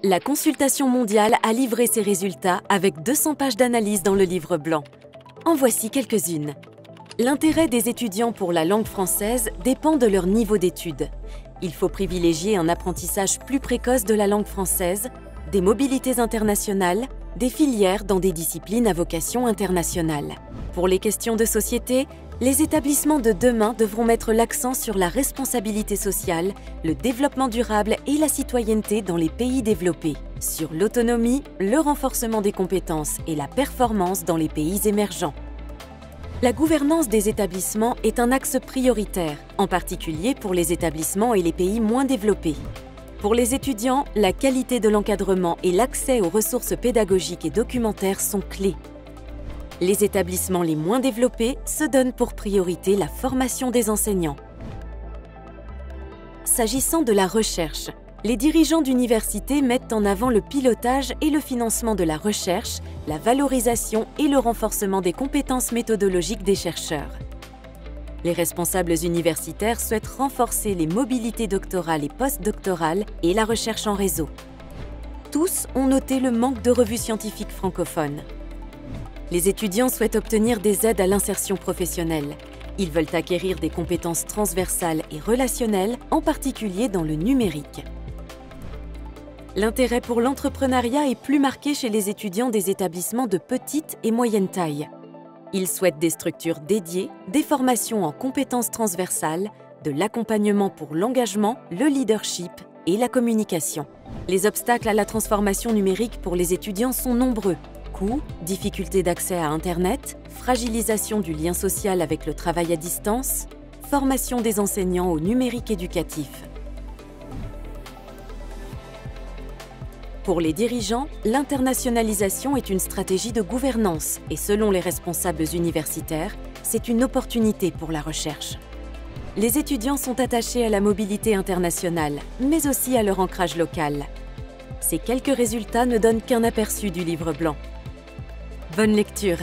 La consultation mondiale a livré ses résultats avec 200 pages d'analyse dans le livre blanc. En voici quelques-unes. L'intérêt des étudiants pour la langue française dépend de leur niveau d'études. Il faut privilégier un apprentissage plus précoce de la langue française, des mobilités internationales, des filières dans des disciplines à vocation internationale. Pour les questions de société, les établissements de demain devront mettre l'accent sur la responsabilité sociale, le développement durable et la citoyenneté dans les pays développés, sur l'autonomie, le renforcement des compétences et la performance dans les pays émergents. La gouvernance des établissements est un axe prioritaire, en particulier pour les établissements et les pays moins développés. Pour les étudiants, la qualité de l'encadrement et l'accès aux ressources pédagogiques et documentaires sont clés. Les établissements les moins développés se donnent pour priorité la formation des enseignants. S'agissant de la recherche, les dirigeants d'universités mettent en avant le pilotage et le financement de la recherche, la valorisation et le renforcement des compétences méthodologiques des chercheurs. Les responsables universitaires souhaitent renforcer les mobilités doctorales et postdoctorales et la recherche en réseau. Tous ont noté le manque de revues scientifiques francophones. Les étudiants souhaitent obtenir des aides à l'insertion professionnelle. Ils veulent acquérir des compétences transversales et relationnelles, en particulier dans le numérique. L'intérêt pour l'entrepreneuriat est plus marqué chez les étudiants des établissements de petite et moyenne taille. Ils souhaitent des structures dédiées, des formations en compétences transversales, de l'accompagnement pour l'engagement, le leadership et la communication. Les obstacles à la transformation numérique pour les étudiants sont nombreux. Coûts, difficultés d'accès à Internet, fragilisation du lien social avec le travail à distance, formation des enseignants au numérique éducatif. Pour les dirigeants, l'internationalisation est une stratégie de gouvernance et selon les responsables universitaires, c'est une opportunité pour la recherche. Les étudiants sont attachés à la mobilité internationale, mais aussi à leur ancrage local. Ces quelques résultats ne donnent qu'un aperçu du livre blanc. Bonne lecture!